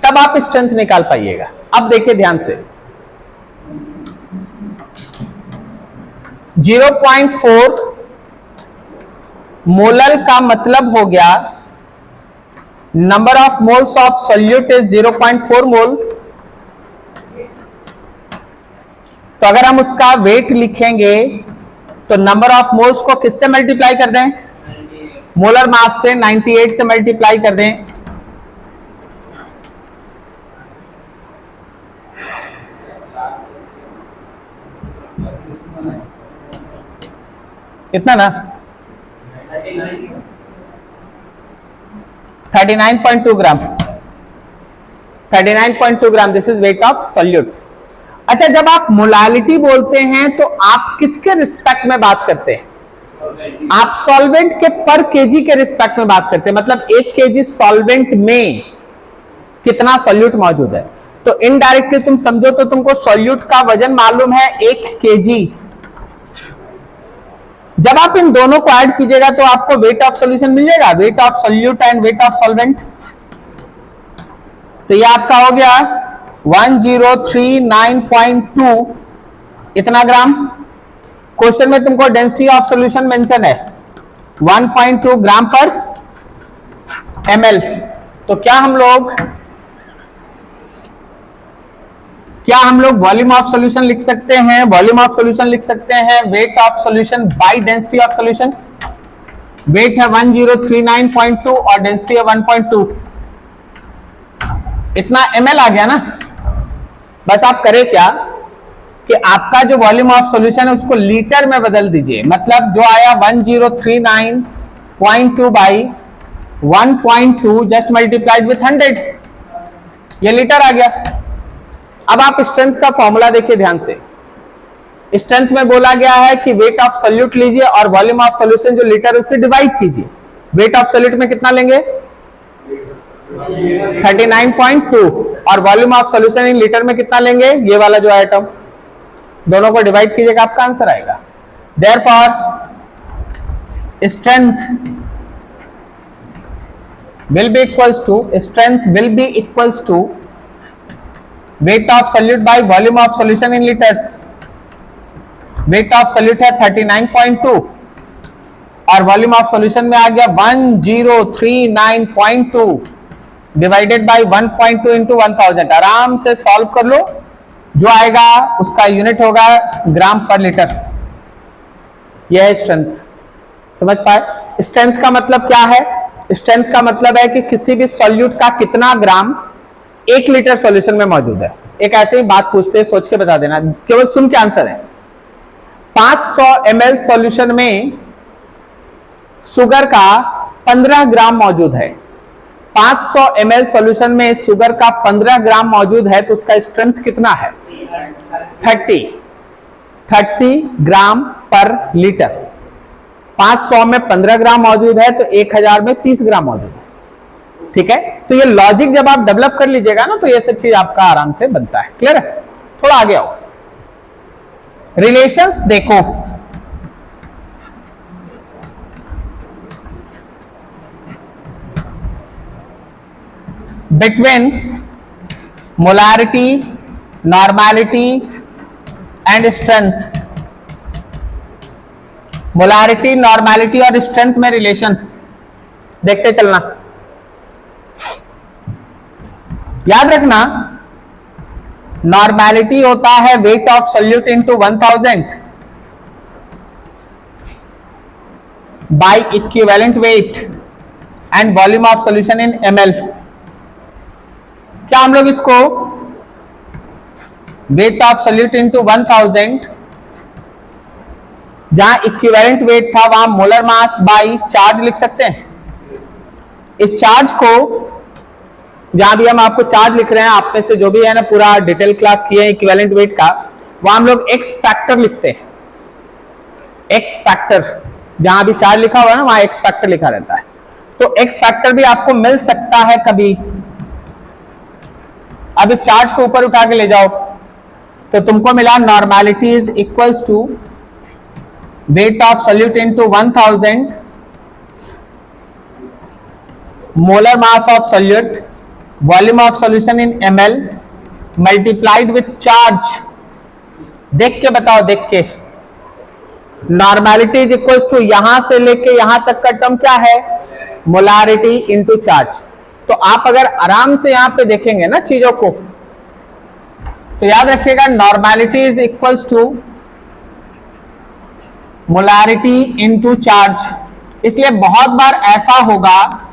तब आप स्ट्रेंथ निकाल पाइएगा। अब देखिए ध्यान से 0.4 मोलल का मतलब हो गया number of moles of solute is 0.4 मोल। तो अगर हम उसका वेट लिखेंगे तो नंबर ऑफ मोल्स को किससे मल्टीप्लाई कर दें? मोलर मास से 98 से मल्टीप्लाई कर दें। इतना ना 39.2 gram, 39.2 gram, this is weight of solute. अच्छा, जब आप मोलालिटी बोलते हैं तो आप किसके रिस्पेक्ट में बात करते हैं? आप सॉल्वेंट के पर केजी के रिस्पेक्ट में बात करते हैं, मतलब 1 केजी सॉल्वेंट में कितना सॉल्यूट मौजूद है। तो इनडायरेक्टली तुम समझो तो तुमको सॉल्यूट का वजन मालूम है 1 केजी। जब आप इन दोनों को ऐड कीजिएगा तो आपको वेट ऑफ सॉल्यूशन मिल जाएगा, wait of solute and weight of solvent. तो ये आपका हो गया 1039.2 इतना ग्राम। क्वेश्चन में तुमको डेंसिटी ऑफ सॉल्यूशन मेंशन है 1.2 ग्राम पर ml। तो क्या हम लोग वॉल्यूम ऑफ सॉल्यूशन लिख सकते हैं? वॉल्यूम ऑफ सॉल्यूशन लिख सकते हैं weight of solution by density of solution. Weight है 1039.2 और डेंसिटी है 1.2, इतना ml आ गया ना। बस आप करें क्या कि आपका जो वॉल्यूम ऑफ सॉल्यूशन है उसको लीटर में बदल दीजिए। मतलब जो आया 1039.2 बाई 1.2 जस्ट मल्टीप्लाइड विथ 100, ये लीटर आ गया। अब आप स्ट्रेंथ का फॉर्मूला देखिए ध्यान से। स्ट्रेंथ में बोला गया है कि वेट ऑफ सॉल्यूट लीजिए और वॉल्यूम ऑफ सॉल्यूशन जो लीटर उससे डिवाइड कीजिए। वेट ऑफ सॉल्यूट में कितना लेंगे 39.2 और volume of solution in litre में कितना लेंगे, ये वाला जो आइटम, दोनों को डिवाइड कीजिएगा आपका आंसर आएगा। Therefore strength will be equals to weight of solute by volume of solution in liters। weight of solute है 39.2 और वॉल्यूम ऑफ सॉल्यूशन में आ गया 1039.2 डिवाइडेड बाय 1.2 इंटू 1000। आराम से सॉल्व कर लो, जो आएगा उसका यूनिट होगा ग्राम पर लीटर। यह है स्ट्रेंथ। समझ पाए? स्ट्रेंथ का मतलब क्या है? स्ट्रेंथ का मतलब है कि किसी भी सॉल्यूट का कितना ग्राम 1 लीटर सॉल्यूशन में मौजूद है। एक ऐसे ही बात पूछते हैं, सोच के बता देना, केवल सुन के आंसर है। 500 ml सॉल्यूशन में शुगर का 15 ग्राम मौजूद है। 500 ml सॉल्यूशन में शुगर का 15 ग्राम मौजूद है, तो उसका स्ट्रेंथ कितना है? 30 ग्राम पर लीटर। 500 में 15 ग्राम मौजूद है तो 1000 में 30 ग्राम मौजूद है। ठीक है, तो ये लॉजिक जब आप डेवलप कर लीजिएगा ना, तो ये सब चीज आपका आराम से बनता है। क्लियर है? थोड़ा आगे आओ, रिलेशंस देखो। Between molarity, normality and strength. Molarity, normality और स्ट्रेंथ में रिलेशन देखते चलना। याद रखना, नॉर्मेलिटी होता है weight of solute into 1000 by equivalent weight and volume of solution in ml। क्या हम लोग इसको वेट ऑफ सॉल्यूट इनटू 1000, जहां इक्विवेलेंट वेट था वहां मोलर मास बाय चार्ज लिख सकते हैं? इस चार्ज को, जहां भी हम आपको चार्ज लिख रहे हैं, आप में से जो भी है ना पूरा डिटेल क्लास किए हैं इक्विवेलेंट वेट का, वहां हम लोग एक्स फैक्टर लिखते हैं। एक्स फैक्टर, जहां भी चार्ज लिखा हुआ है ना वहां एक्स फैक्टर लिखा रहता है। तो एक्स फैक्टर भी आपको मिल सकता है कभी। अब इस चार्ज को ऊपर उठा के ले जाओ, तो तुमको मिला normality is equals to weight of solute into 1000 molar mass of solute, volume of solution in ml multiplied with charge. देख के बताओ, देख के। नॉर्मेलिटी इज इक्वल्स टू यहां से लेके यहां तक का टर्म क्या है? Molarity into charge. तो आप अगर आराम से यहां पे देखेंगे ना चीजों को, तो याद रखिएगा normality is equals to molarity into charge. इसलिए बहुत बार ऐसा होगा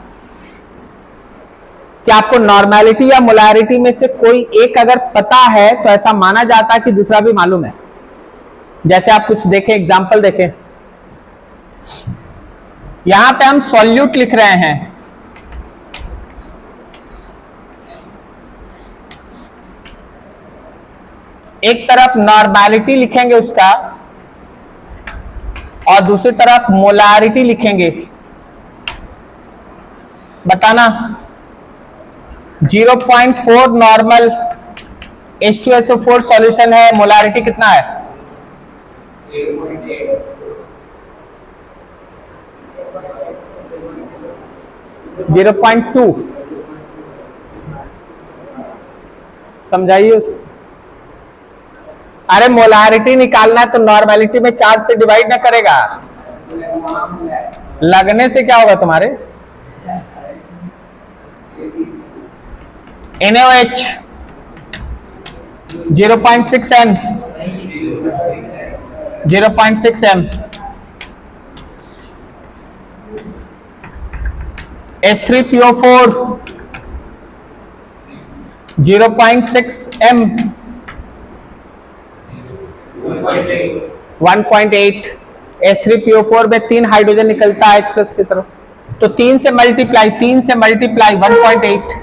कि आपको नॉर्मेलिटी या मोलारिटी में से कोई एक अगर पता है तो ऐसा माना जाता है कि दूसरा भी मालूम है। जैसे आप कुछ देखें, एग्जांपल देखें। यहां पे हम सॉल्यूट लिख रहे हैं, एक तरफ नॉर्मेलिटी लिखेंगे उसका और दूसरी तरफ मोलारिटी लिखेंगे। बताना, 0.4 नॉर्मल H2SO4 सॉल्यूशन है, मोलारिटी कितना है? 0.2। समझाइए उसको। अरे मोलारिटी निकालना है तो नॉर्मेलिटी में चार्ज से डिवाइड ना करेगा, लगने से क्या होगा तुम्हारे? NaOH 0.6 m, 0.6 m, H3PO4 0.6 m, 1.8। H3PO4 में 3 हाइड्रोजन निकलता है H प्लस की तरफ, तो 3 से मल्टीप्लाई 1.8।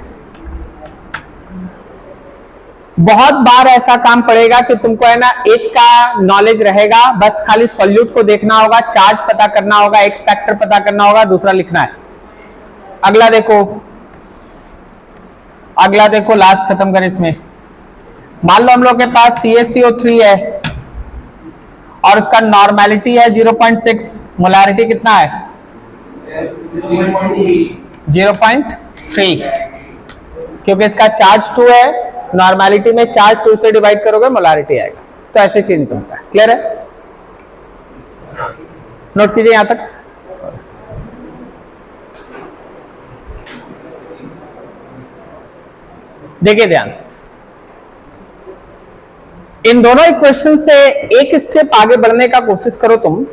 बहुत बार ऐसा काम पड़ेगा कि तुमको है ना एक का नॉलेज रहेगा, बस खाली सॉल्यूट को देखना होगा, चार्ज पता करना होगा, एक्स फैक्टर पता करना होगा, दूसरा लिखना है। अगला देखो लास्ट खत्म करें इसमें। मान लो हम लोग के पास CaCO3 है और उसका नॉर्मेलिटी है 0.6, मोलारिटी कितना है 0.3, क्योंकि इसका चार्ज 2 है, नॉर्मेलिटी में चार्ज 2 से डिवाइड करोगे मोलारिटी आएगा, तो ऐसे चेंज होता है। क्लियर है? नोट कीजिए यहां तक। देखिए ध्यान से, इन दोनों इक्वेशन से एक स्टेप आगे बढ़ने का कोशिश करो तुम।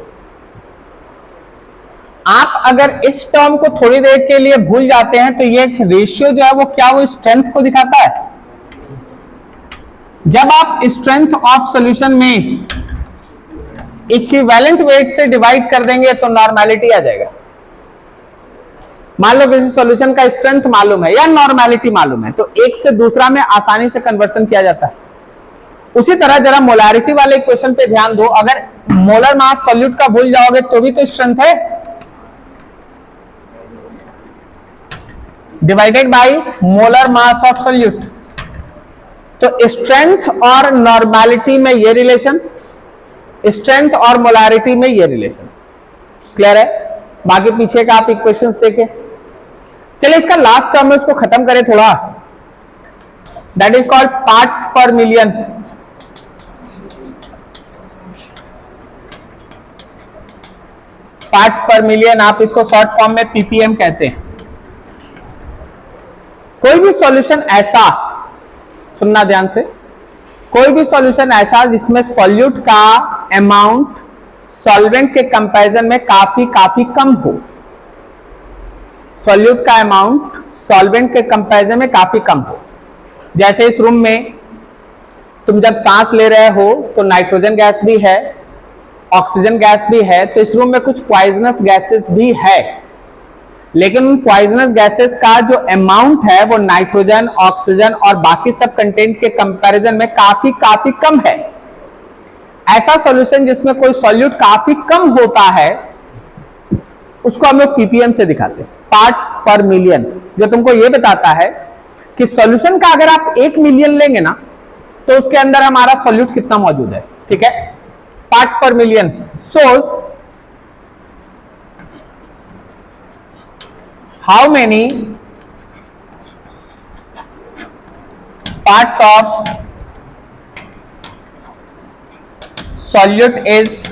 आप अगर इस टर्म को थोड़ी देर के लिए भूल जाते हैं तो ये रेशियो जो है वो क्या, वो स्ट्रेंथ को दिखाता है। जब आप स्ट्रेंथ ऑफ सॉल्यूशन में इक्विवेलेंट वेट से डिवाइड कर देंगे तो नॉर्मेलिटी आ जाएगा। मान लो किसी सॉल्यूशन का स्ट्रेंथ मालूम है या नॉर्मेलिटी मालूम है, तो एक से दूसरा में आसानी से कन्वर्सन किया जाता है। उसी तरह जरा मोलारिटी वाले इक्वेशन पे ध्यान दो, अगर मोलर मास सॉल्यूट का भूल जाओगे तो भी तो स्ट्रेंथ है, divided by molar mass of solute. तो स्ट्रेंथ और नॉर्मेलिटी में ये रिलेशन, स्ट्रेंथ और मोलारिटी में ये रिलेशन। क्लियर है? बाकी पीछे का आप इक्वेशंस देखें। चलिए इसका लास्ट टर्म में उसको खत्म करें थोड़ा, दैट इज कॉल्ड पार्ट्स पर मिलियन। पार्ट्स पर मिलियन, आप इसको शॉर्ट फॉर्म में पीपीएम कहते हैं। कोई भी सॉल्यूशन ऐसा, सुनना ध्यान से, कोई भी सॉल्यूशन ऐसा जिसमें सॉल्यूट का अमाउंट सॉल्वेंट के कंपैरिजन में काफी कम हो, सॉल्यूट का अमाउंट सॉल्वेंट के कंपैरिजन में काफी कम हो। जैसे इस रूम में तुम जब सांस ले रहे हो तो नाइट्रोजन गैस भी है, ऑक्सीजन गैस भी है, तो इस रूम में कुछ पॉइजनस गैसेस भी है, लेकिन उन पॉइजनस गैसेस का जो अमाउंट है वो नाइट्रोजन, ऑक्सीजन और बाकी सब कंटेंट के कंपैरिजन में काफी कम है। ऐसा सॉल्यूशन जिसमें कोई सॉल्यूट काफी कम होता है उसको हम लोग पीपीएम से दिखाते हैं, पार्ट्स पर मिलियन, जो तुमको ये बताता है कि सॉल्यूशन का अगर आप 1 मिलियन लेंगे ना तो उसके अंदर हमारा सॉल्यूट कितना मौजूद है। ठीक है, पार्ट्स पर million. Source how many parts of solute is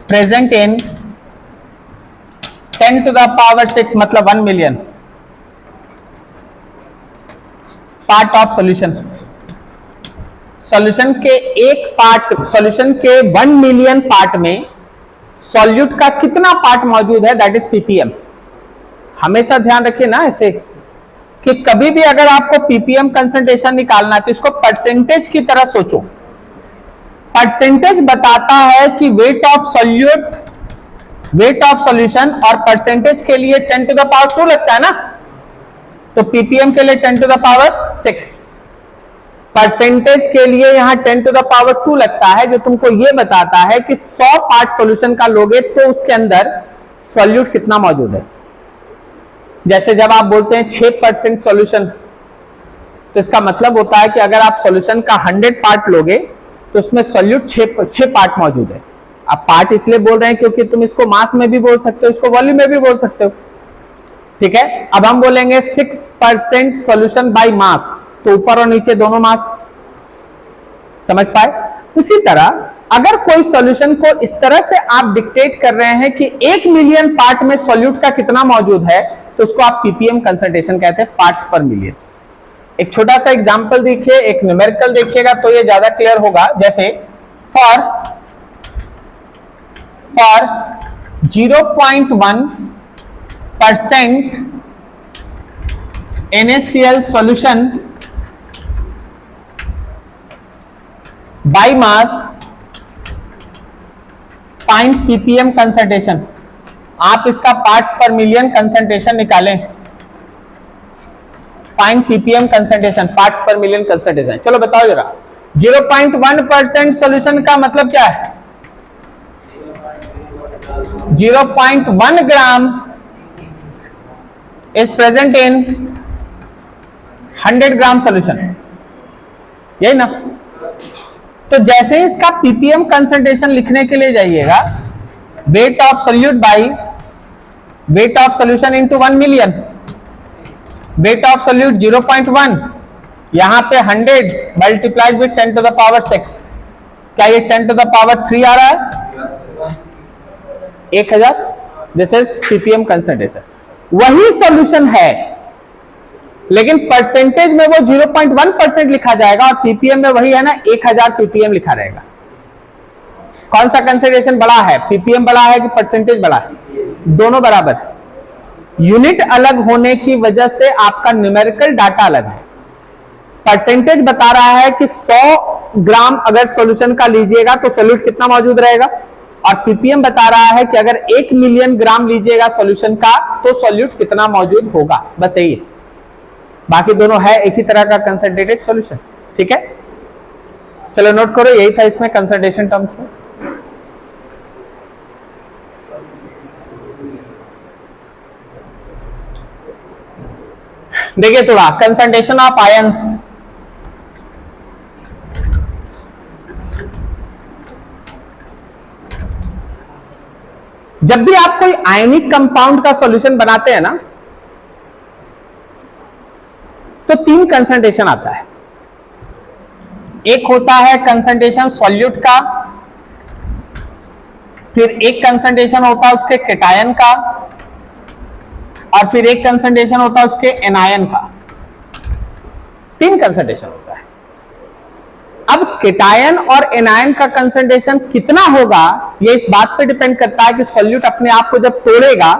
present in 10 to the power 6, मतलब 1 million part of solution. Solution के एक पार्ट, सॉल्यूशन के 1 मिलियन पार्ट में सॉल्यूट का कितना पार्ट मौजूद है, दैट इज पीपीएम। हमेशा ध्यान रखिए ना ऐसे कि कभी भी अगर आपको पीपीएम कंसंट्रेशन निकालना है तो इसको परसेंटेज की तरह सोचो। परसेंटेज बताता है कि wait of solute, wait of solution, और परसेंटेज के लिए 10 to the power 2 लगता है ना, तो पीपीएम के लिए 10 to the power 6, परसेंटेज के लिए यहां 10 to the power 2 लगता है, जो तुमको यह बताता है कि 100 पार्ट सॉल्यूशन का लोगे तो उसके अंदर सॉल्यूट कितना मौजूद है। जैसे जब आप बोलते हैं 6% सॉल्यूशन, तो इसका मतलब होता है कि अगर आप सॉल्यूशन का 100 पार्ट लोगे तो उसमें सॉल्यूट 6 पार्ट मौजूद है। आप पार्ट इसलिए बोल रहे हैं क्योंकि तुम इसको मास में भी बोल सकते हो, इसको वॉल्यूम में भी बोल सकते हो। ठीक है, अब हम बोलेंगे 6% सॉल्यूशन बाय मास, तो ऊपर और नीचे दोनों मास। समझ पाए? उसी तरह अगर कोई सॉल्यूशन को इस तरह से आप डिक्टेट कर रहे हैं कि 1 मिलियन पार्ट में सॉल्यूट का कितना मौजूद है, तो उसको आप पीपीएम कंसंट्रेशन कहते हैं, पार्ट्स पर मिलियन। एक छोटा सा एग्जांपल देखिए, एक न्यूमेरिकल देखिएगा तो ये ज्यादा क्लियर होगा। जैसे for 0.1% NaCl solution by mass find ppm concentration. आप इसका पार्ट्स पर मिलियन कंसंट्रेशन निकालें। फाइंड पीपीएम कंसंट्रेशन, पार्ट्स पर मिलियन कंसंट्रेशन। चलो बताओ जरा, 0.1% सॉल्यूशन का मतलब क्या है? 0.1 gram is present in 100 gram solution, यही ना? तो जैसे ही इसका पीपीएम कंसंट्रेशन लिखने के लिए जाइएगा, weight of solute by weight of solution into 1 million, weight of solute 0.1, यहां पे 100 multiplied with 10 to the power 6, क्या ये 10 टू द पावर 3 आ रहा है? 1000। This is ppm concentration. वही सॉल्यूशन है, लेकिन परसेंटेज में वो 0.1% लिखा जाएगा और पीपीएम में वही है ना, 1000 पीपीएम लिखा रहेगा। कौन सा कंसंट्रेशन बड़ा है? पीपीएम बड़ा है कि परसेंटेज बड़ा है? दोनों बराबर। यूनिट अलग होने की वजह से आपका न्यूमेरिकल डाटा अलग है। परसेंटेज बता रहा है कि 100 ग्राम अगर सॉल्यूशन का लीजिएगा तो सॉल्यूट कितना मौजूद रहेगा, और पीपीएम बता रहा है कि अगर 1 मिलियन ग्राम लीजिएगा सॉल्यूशन का तो सॉल्यूट कितना मौजूद होगा। बस यही है, बाकी दोनों है एक ही तरह का कंसंट्रेटेड सॉल्यूशन। ठीक है, चलो नोट करो, यही था इसमें कंसंट्रेशन टर्म्स में। देखिए थोड़ा कंसंट्रेशन ऑफ आयंस। जब भी आप कोई आयनिक कंपाउंड का सॉल्यूशन बनाते हैं ना, तो 3 कंसंट्रेशन आता है। एक होता है कंसंट्रेशन सॉल्यूट का, फिर एक कंसंट्रेशन होता है उसके केटायन का, और फिर एक कंसंट्रेशन होता है उसके एनायन का। 3 कंसंट्रेशन होता है। अब केटायन और एनायन का कंसंट्रेशन कितना होगा, यह इस बात पे डिपेंड करता है कि सॉल्यूट अपने आप को जब तोड़ेगा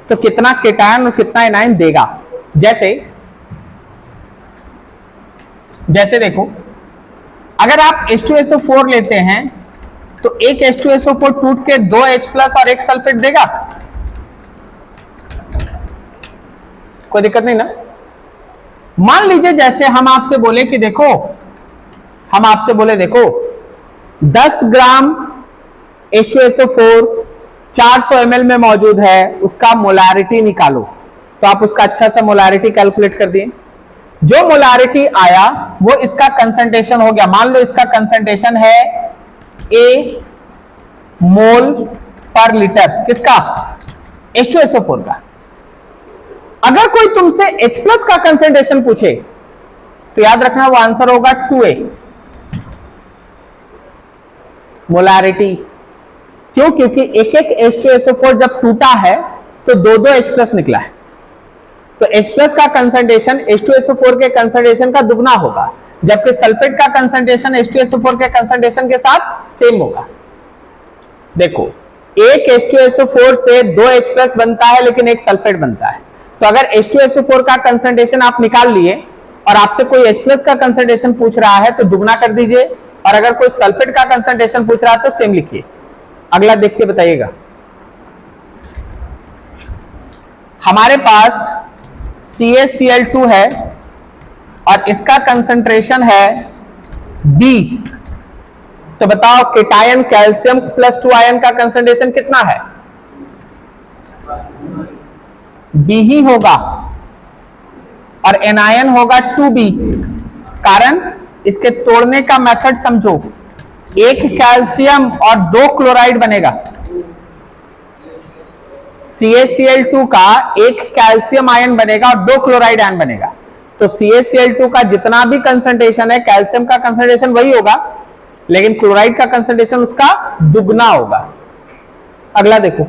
तो कितना केटायन और कितना एनायन देगा। जैसे देखो, अगर आप H2SO4 लेते हैं तो एक H2SO4 टूट के 2 H+ और एक सल्फेट देगा, कोई दिक्कत नहीं ना? मान लीजिए जैसे हम आपसे बोले देखो 10 ग्राम H2SO4 400 ml में मौजूद है, उसका मोलारिटी निकालो। तो आप उसका अच्छा सा मोलारिटी कैलकुलेट कर दिए। जो मोलारिटी आया वो इसका कंसंट्रेशन हो गया। मान लो इसका कंसंट्रेशन है A मोल पर लीटर, किसका? H2SO4 का। अगर कोई तुमसे H+ का कंसंट्रेशन पूछे तो याद रखना वो आंसर होगा 2A मोलारिटी। क्यों? क्योंकि एक H2SO4 जब टूटा है तो 2 H+ निकला है, तो H+ का कंसंट्रेशन H2SO4 के कंसंट्रेशन का दुगना होगा, जबकि सल्फेट का कंसंट्रेशन H2SO4 के कंसंट्रेशन के साथ सेम होगा। देखो, एक H2SO4 से 2 H+ बनता है लेकिन एक सल्फेट बनता है। तो अगर H2SO4 का कंसंट्रेशन आप निकाल लिए और आपसे कोई H+ का कंसंट्रेशन पूछ रहा है तो दुगना कर दीजिए, और अगर कोई सल्फेट का कंसंट्रेशन पूछ रहा है तो सेम लिखिए। अगला देख के बताइएगा। हमारे पास CaCl2 है और इसका कंसंट्रेशन है B। तो बताओ केटायन कैल्शियम +2 आयन का कंसंट्रेशन कितना है? B ही होगा, और एनायन होगा 2B। कारण इसके तोड़ने का मेथड समझो, एक कैल्शियम और 2 क्लोराइड बनेगा। CaCl2 का एक कैल्शियम आयन बनेगा और 2 क्लोराइड आयन बनेगा। तो CaCl2 का जितना भी कंसंट्रेशन है, कैल्शियम का कंसंट्रेशन वही होगा, लेकिन क्लोराइड का कंसंट्रेशन उसका दुगना होगा। अगला देखो,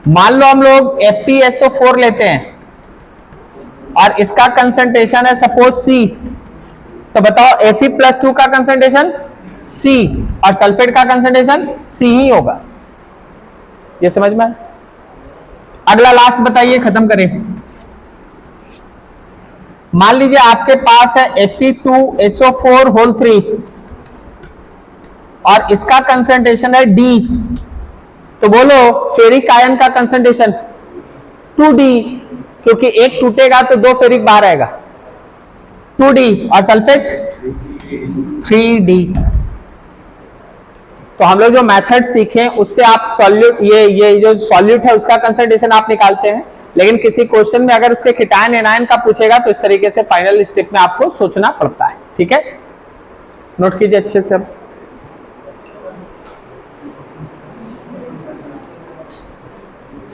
मान लो हम लोग FeSO4 लेते हैं और इसका कंसंट्रेशन है सपोज C। तो बताओ Fe+2 का कंसंट्रेशन C और सल्फेट का कंसंट्रेशन C ही होगा। ये समझ में? अगला लास्ट बताइए, खत्म करें। मान लीजिए आपके पास है Fe2SO4 होल 3 और इसका कंसंट्रेशन है D, तो बोलो फेरिक आयन का कंसंट्रेशन 2D, क्योंकि एक टूटेगा तो 2 फेरिक बाहर आएगा, 2D, और सल्फेट 3D। तो हम लोग जो मेथड सीखे उससे आप सॉल्यूट, ये जो सॉल्यूट है उसका कंसंट्रेशन आप निकालते हैं, लेकिन किसी क्वेश्चन में अगर उसके कीटायन एनायन का पूछेगा तो इस तरीके से फाइनल स्टेप में आपको सोचना पड़ता है। ठीक है, नोट कीजिए अच्छे से।